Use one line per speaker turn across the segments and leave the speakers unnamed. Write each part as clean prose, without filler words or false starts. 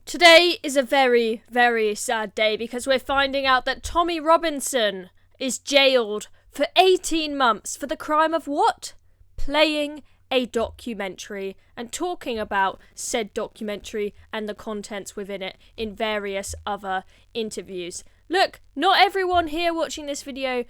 Today is a very, very sad day because we're finding out that Tommy Robinson is jailed for 18 months for the crime of what? Playing a documentary and talking about said documentary and the contents within it in various other interviews. Look, not everyone here watching this video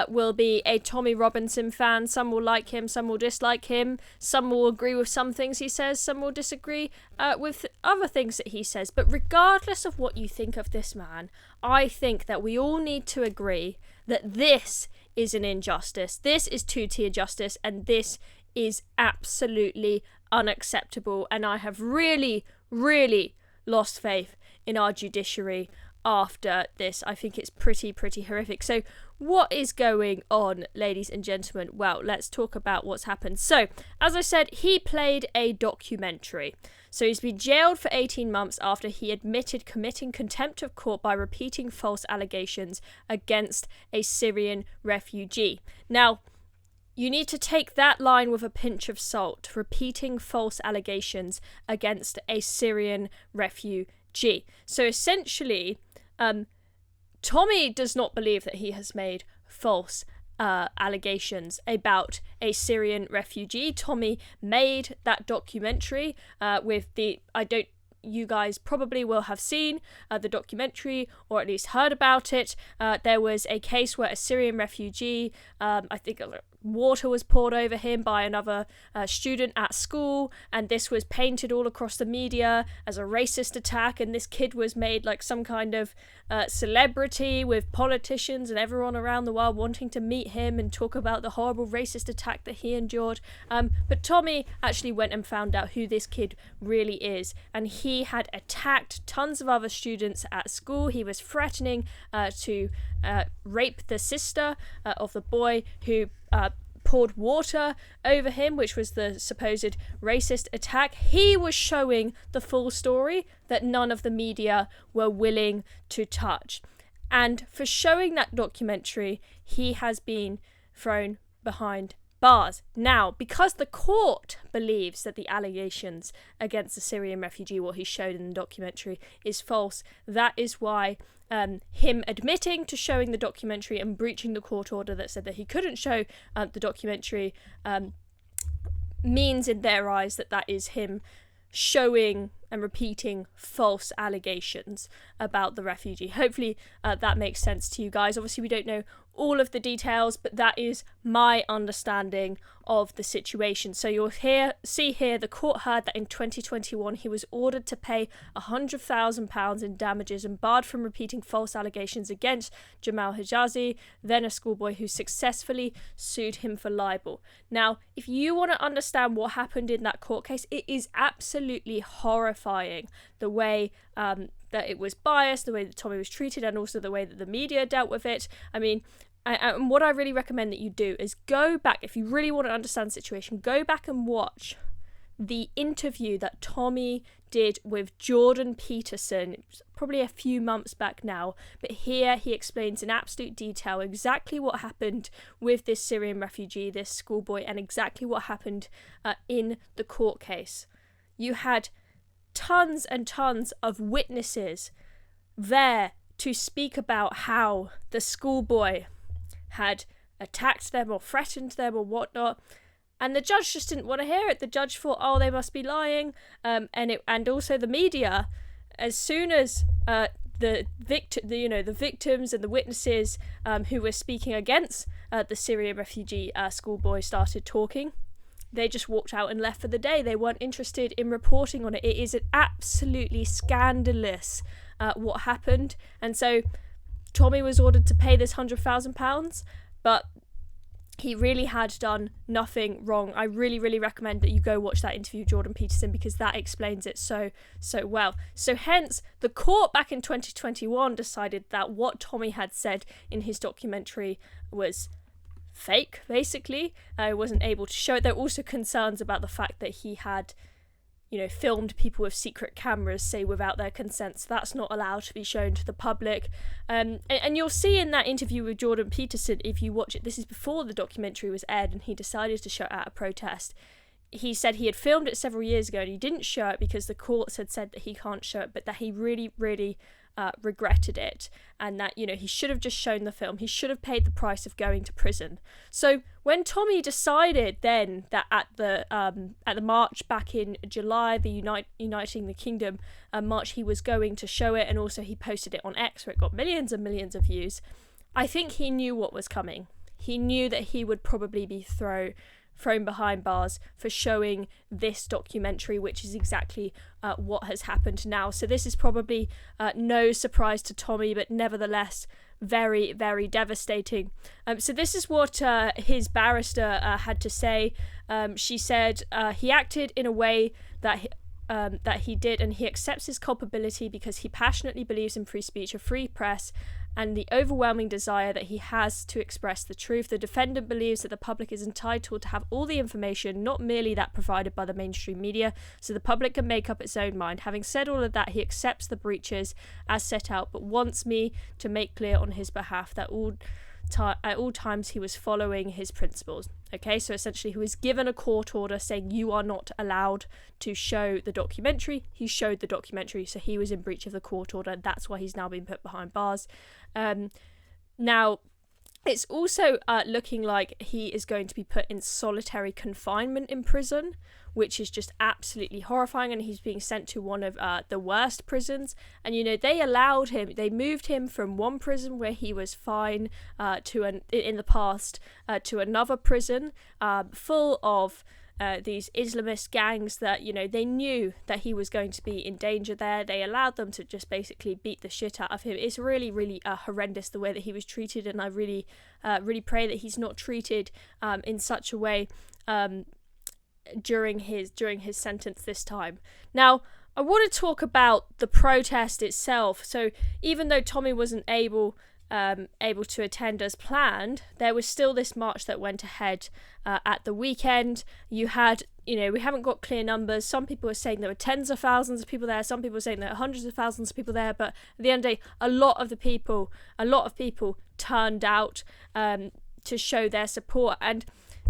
will be a Tommy Robinson fan. Some will like him, some will dislike him, some will agree with some things he says, some will disagree with other things that he says. But regardless of what you think of this man, I think that we all need to agree that this is an injustice. This is two-tier justice, and this is absolutely unacceptable. And I have really, really lost faith in our judiciary after this. I think it's pretty horrific. So what is going on, ladies and gentlemen? Well, let's talk about what's happened. So, as I said, he played a documentary. So he's been jailed for 18 months after he admitted committing contempt of court by repeating false allegations against a Syrian refugee. Now, you need to take that line with a pinch of salt. Repeating false allegations against a Syrian refugee. So essentially, Tommy does not believe that he has made false allegations about a Syrian refugee. Tommy made that documentary you guys probably will have seen the documentary or at least heard about it. There was a case where a Syrian refugee, I think water was poured over him by another student at school, and this was painted all across the media as a racist attack, and this kid was made like some kind of celebrity with politicians and everyone around the world wanting to meet him and talk about the horrible racist attack that he endured. But Tommy actually went and found out who this kid really is, and he had attacked tons of other students at school. He was threatening to rape the sister of the boy who poured water over him, which was the supposed racist attack. He was showing the full story that none of the media were willing to touch. And for showing that documentary, he has been thrown behind bars. Now, because the court believes that the allegations against the Syrian refugee, what he showed in the documentary, is false, that is why him admitting to showing the documentary and breaching the court order that said that he couldn't show the documentary means in their eyes that is him showing and repeating false allegations about the refugee. Hopefully that makes sense to you guys. Obviously we don't know all of the details, but that is my understanding of the situation. So you'll see here the court heard that in 2021 he was ordered to pay £100,000 in damages and barred from repeating false allegations against Jamal Hijazi, then a schoolboy who successfully sued him for libel. Now, if you want to understand what happened in that court case, it is absolutely horrifying the way that it was biased, the way that Tommy was treated, and also the way that the media dealt with it. I mean, and what I really recommend that you do is go back, if you really want to understand the situation, go back and watch the interview that Tommy did with Jordan Peterson, probably a few months back now, but here he explains in absolute detail exactly what happened with this Syrian refugee, this schoolboy, and exactly what happened in the court case. You had tons and tons of witnesses there to speak about how the schoolboy had attacked them or threatened them or whatnot, and the judge just didn't want to hear it. The judge thought, oh, they must be lying, and also the media, as soon as the victims and the witnesses who were speaking against the Syrian refugee schoolboy started talking, they just walked out and left for the day. They weren't interested in reporting on it. It is absolutely scandalous what happened. And so Tommy was ordered to pay this £100,000, but he really had done nothing wrong. I really, really recommend that you go watch that interview with Jordan Peterson, because that explains it so well. So hence, the court back in 2021 decided that what Tommy had said in his documentary was fake, basically. I wasn't able to show it. There were also concerns about the fact that he had, filmed people with secret cameras, say, without their consent. So that's not allowed to be shown to the public. And you'll see in that interview with Jordan Peterson, if you watch it, this is before the documentary was aired and he decided to show it at a protest. he said he had filmed it several years ago and he didn't show it because the courts had said that he can't show it, but that he really, really regretted it, and that, you know, he should have just shown the film. He should have paid the price of going to prison. So when Tommy decided then that at the march back in July, the Uniting the Kingdom march, he was going to show it, and also he posted it on X where it got millions and millions of views, I think he knew what was coming. He knew that he would probably be thrown behind bars for showing this documentary, which is exactly what has happened now. So this is probably no surprise to Tommy, but nevertheless very, very devastating. So this is what his barrister had to say. She said he acted in a way that he did, and he accepts his culpability because he passionately believes in free speech, a free press, and the overwhelming desire that he has to express the truth. The defendant believes that the public is entitled to have all the information, not merely that provided by the mainstream media, so the public can make up its own mind. Having said all of that, he accepts the breaches as set out, but wants me to make clear on his behalf that at all times he was following his principles. Okay, so essentially he was given a court order saying you are not allowed to show the documentary. He showed the documentary, so he was in breach of the court order. That's why he's now been put behind bars. Now, it's also looking like he is going to be put in solitary confinement in prison, which is just absolutely horrifying, and he's being sent to one of the worst prisons. And, you know, they moved him from one prison where he was fine in the past to another prison full of these Islamist gangs that, you know, they knew that he was going to be in danger there. They allowed them to just basically beat the shit out of him. It's really, really horrendous the way that he was treated, and I really, really pray that he's not treated in such a way during his sentence this time. Now, I want to talk about the protest itself. So even though Tommy wasn't able to attend as planned, there was still this march that went ahead at the weekend. You had, you know, we haven't got clear numbers. Some people are saying there were tens of thousands of people there. Some people are saying there were hundreds of thousands of people there. But at the end of the day, a lot of people turned out to show their support. And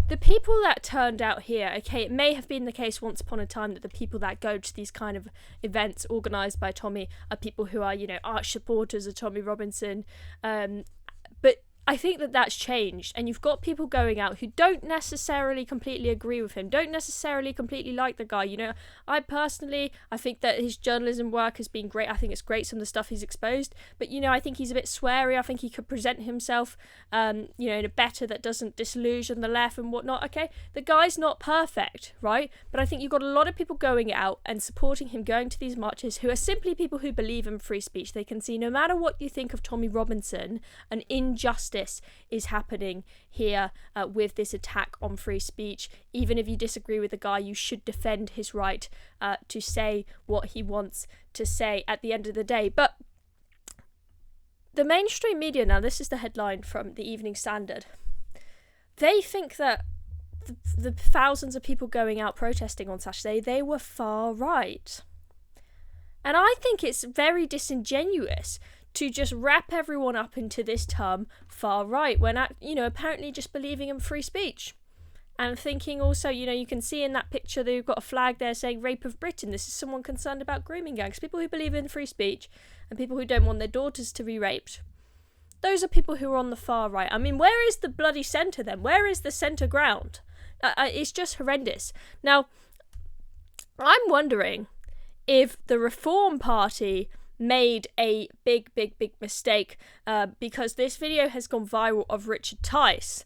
the people that turned out here, okay, it may have been the case once upon a time that the people that go to these kind of events organised by Tommy are people who are, you know, arch supporters of Tommy Robinson. But I think that that's changed, and you've got people going out who don't necessarily completely agree with him, don't necessarily completely like the guy. You know, I think that his journalism work has been great. I think it's great, some of the stuff he's exposed, but, you know, I think he's a bit sweary. I think he could present himself, you know, in a better that doesn't disillusion the left and whatnot. Okay, the guy's not perfect, right? But I think you've got a lot of people going out and supporting him, going to these marches, who are simply people who believe in free speech. They can see no matter what you think of Tommy Robinson, an injustice is happening here with this attack on free speech. Even if you disagree with the guy, you should defend his right to say what he wants to say at the end of the day. But the mainstream media, now this is the headline from the Evening Standard, they think that the thousands of people going out protesting on Saturday, they were far right. And I think it's very disingenuous to just wrap everyone up into this term far right when, you know, apparently just believing in free speech. And thinking also, you know, you can see in that picture they've got a flag there saying rape of Britain. This is someone concerned about grooming gangs. People who believe in free speech and people who don't want their daughters to be raped. Those are people who are on the far right. I mean, where is the bloody centre then? Where is the centre ground? It's just horrendous. Now, I'm wondering if the Reform Party made a big mistake because this video has gone viral of Richard Tice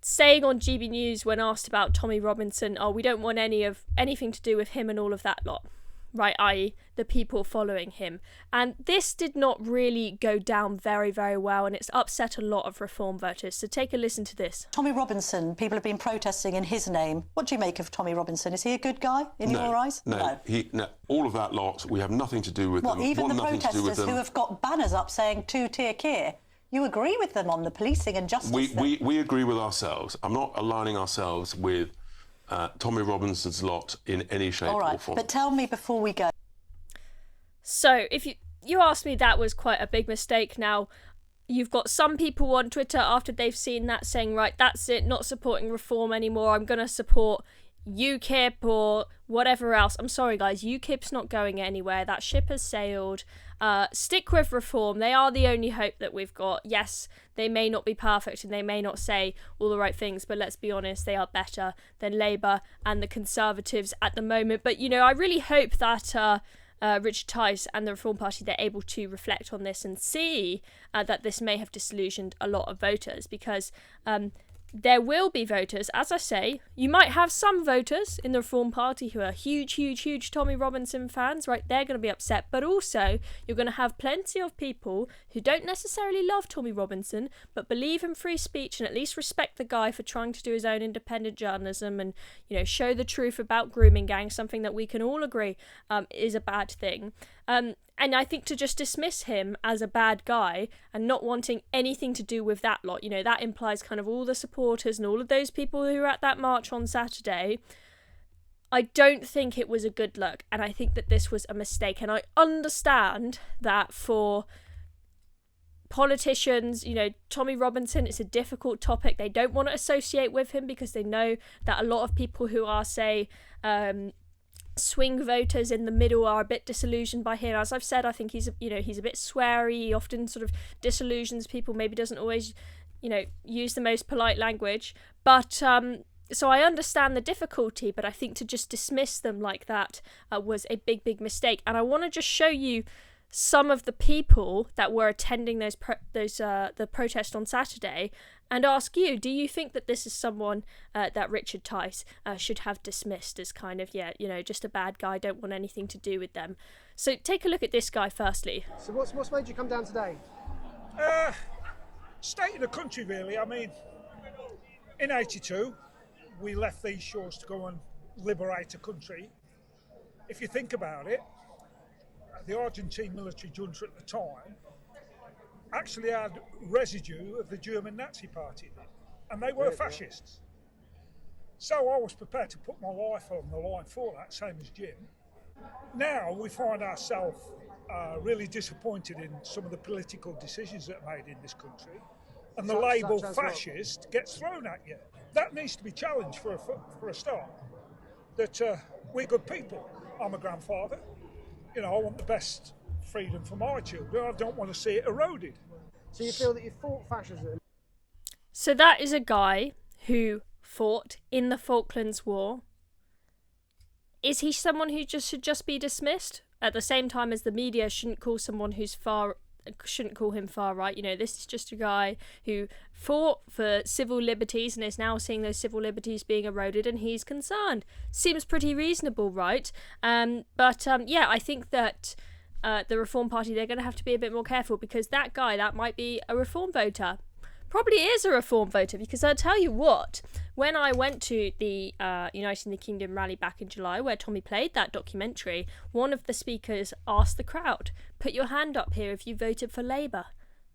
saying on GB News when asked about Tommy Robinson, oh, we don't want anything to do with him and all of that lot, right, i.e. the people following him. And this did not really go down very, very well, and it's upset a lot of Reform voters. So take a listen to this.
Tommy Robinson, people have been protesting in his name. What do you make of Tommy Robinson? Is he a good guy in your eyes?
No. All of that lot, we have nothing to do with them.
Even the protesters who have got banners up saying two-tier Keir, you agree with them on the policing and justice?
We agree with ourselves. I'm not aligning ourselves with Tommy Robinson's lot in any shape or form.
But tell me before we go.
So if you asked me, that was quite a big mistake. Now, you've got some people on Twitter after they've seen that saying, right, that's it, not supporting Reform anymore. I'm going to support UKIP or whatever else. I'm sorry, guys, UKIP's not going anywhere. That ship has sailed. Stick with Reform. They are the only hope that we've got. Yes, they may not be perfect and they may not say all the right things, but let's be honest, they are better than Labour and the Conservatives at the moment. But, you know, I really hope that Richard Tice and the Reform Party, they're able to reflect on this and see that this may have disillusioned a lot of voters, because there will be voters, as I say, you might have some voters in the Reform Party who are huge Tommy Robinson fans, right? They're going to be upset, but also you're going to have plenty of people who don't necessarily love Tommy Robinson, but believe in free speech and at least respect the guy for trying to do his own independent journalism and, you know, show the truth about grooming gangs, something that we can all agree is a bad thing. And I think to just dismiss him as a bad guy and not wanting anything to do with that lot, you know, that implies kind of all the supporters and all of those people who were at that march on Saturday. I don't think it was a good look, and I think that this was a mistake. And I understand that for politicians, you know, Tommy Robinson, it's a difficult topic. They don't want to associate with him because they know that a lot of people who are, say, swing voters in the middle are a bit disillusioned by him. As I've said, I think he's a bit sweary. He often sort of disillusions people, maybe doesn't always, you know, use the most polite language. But so I understand the difficulty, but I think to just dismiss them like that was a big mistake. And I want to just show you some of the people that were attending the protest on Saturday and ask you, do you think that this is someone that Richard Tice should have dismissed as kind of, just a bad guy, don't want anything to do with them? So take a look at this guy firstly.
So what's made you come down today?
State of the country, really. I mean, in '82, we left these shores to go and liberate a country. If you think about it, the Argentine military junta at the time actually had residue of the German Nazi party in it, and they were fascists. So I was prepared to put my life on the line for that, same as Jim. Now we find ourselves really disappointed in some of the political decisions that are made in this country, and the label fascist gets thrown at you. That needs to be challenged for a start. That we're good people. I'm a grandfather. You know, I want the best freedom for my children. I don't want to see it eroded.
So you feel that you fought fascism?
So that is a guy who fought in the Falklands War. Is he someone who should just be dismissed? At the same time as the media shouldn't call him far right. You know, this is just a guy who fought for civil liberties and is now seeing those civil liberties being eroded, and he's concerned. Seems pretty reasonable, right? But I think that the Reform Party, they're going to have to be a bit more careful, because that guy, that might be a Reform voter. Probably is a Reform voter, because I'll tell you what, when I went to the Uniting the Kingdom rally back in July, where Tommy played that documentary, one of the speakers asked the crowd, put your hand up here if you voted for Labour.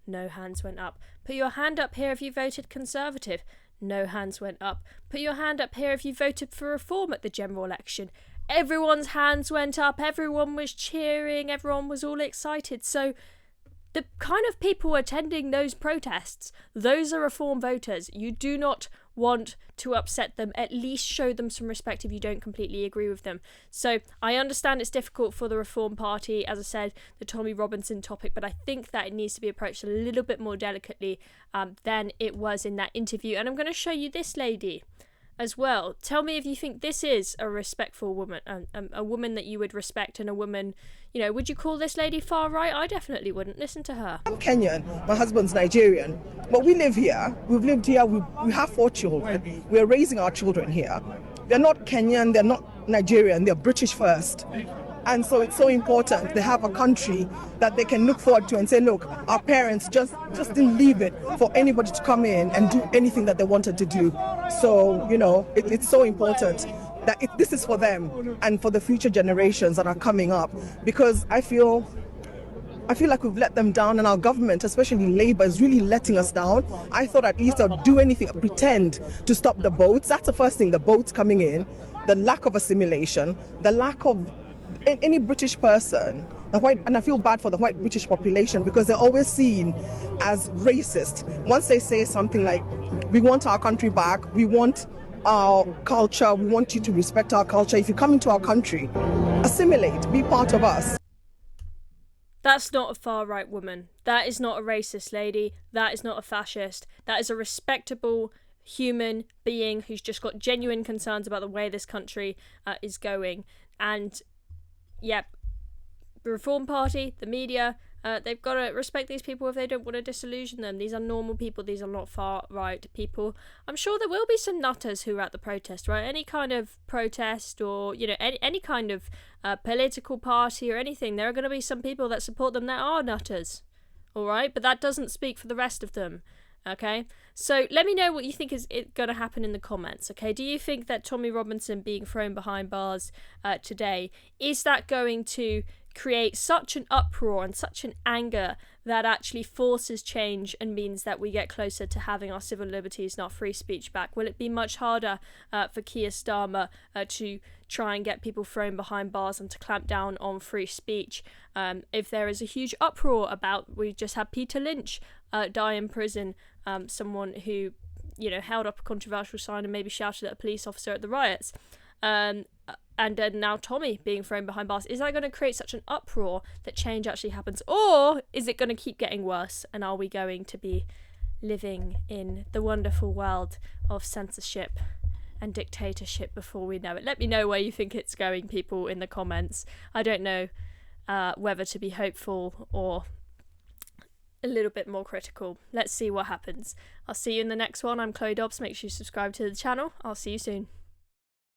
No hands went up. Put your hand up here if you voted Conservative. No hands went up. Put your hand up here if you voted for Reform at the general election. Everyone's hands went up, everyone was cheering, everyone was all excited. So the kind of people attending those protests, those are Reform voters. You do not want to upset them. At least show them some respect if you don't completely agree with them. So I understand it's difficult for the Reform Party, as I said, the Tommy Robinson topic, but I think that it needs to be approached a little bit more delicately than it was in that interview. And I'm going to show you this lady as well. Tell me if you think this is a respectful woman, a woman that you would respect, and a woman, you know, would you call this lady far right? I definitely wouldn't. Listen to her.
I'm Kenyan, my husband's Nigerian, but we live here, we've lived here, we have 4 children, we're raising our children here. They're not Kenyan, they're not Nigerian, they're British first. And so it's so important they have a country that they can look forward to and say, look, our parents just didn't leave it for anybody to come in and do anything that they wanted to do. So, you know, it's so important that this is for them and for the future generations that are coming up, because I feel like we've let them down, and our government, especially Labour, is really letting us down. I thought at least they'll do anything, pretend to stop the boats. That's the first thing, the boats coming in, the lack of assimilation, the lack of any British person, and I feel bad for the white British population, because they're always seen as racist. Once they say something like, we want our country back, we want our culture. We want you to respect our culture. If you come into our country, assimilate, be part of us.
That's not a far-right woman. That is not a racist lady. That is not a fascist. That is a respectable human being who's just got genuine concerns about the way this country is going. And, yeah, the Reform Party, the media, they've got to respect these people if they don't want to disillusion them. These are normal people. These are not far-right people. I'm sure there will be some nutters who are at the protest, right? Any kind of protest or, you know, any kind of political party or anything, there are going to be some people that support them that are nutters, all right? But that doesn't speak for the rest of them, okay? So let me know what you think is going to happen in the comments, okay? Do you think that Tommy Robinson being thrown behind bars today, is that going to create such an uproar and such an anger that actually forces change and means that we get closer to having our civil liberties and our free speech back? Will it be much harder for Keir Starmer to try and get people thrown behind bars and to clamp down on free speech? If there is a huge uproar about, we just had Peter Lynch die in prison, someone who, you know, held up a controversial sign and maybe shouted at a police officer at the riots. And then now Tommy being thrown behind bars. Is that going to create such an uproar that change actually happens? Or is it going to keep getting worse? And are we going to be living in the wonderful world of censorship and dictatorship before we know it? Let me know where you think it's going, people, in the comments. I don't know whether to be hopeful or a little bit more critical. Let's see what happens. I'll see you in the next one. I'm Chloe Dobbs. Make sure you subscribe to the channel. I'll see you soon.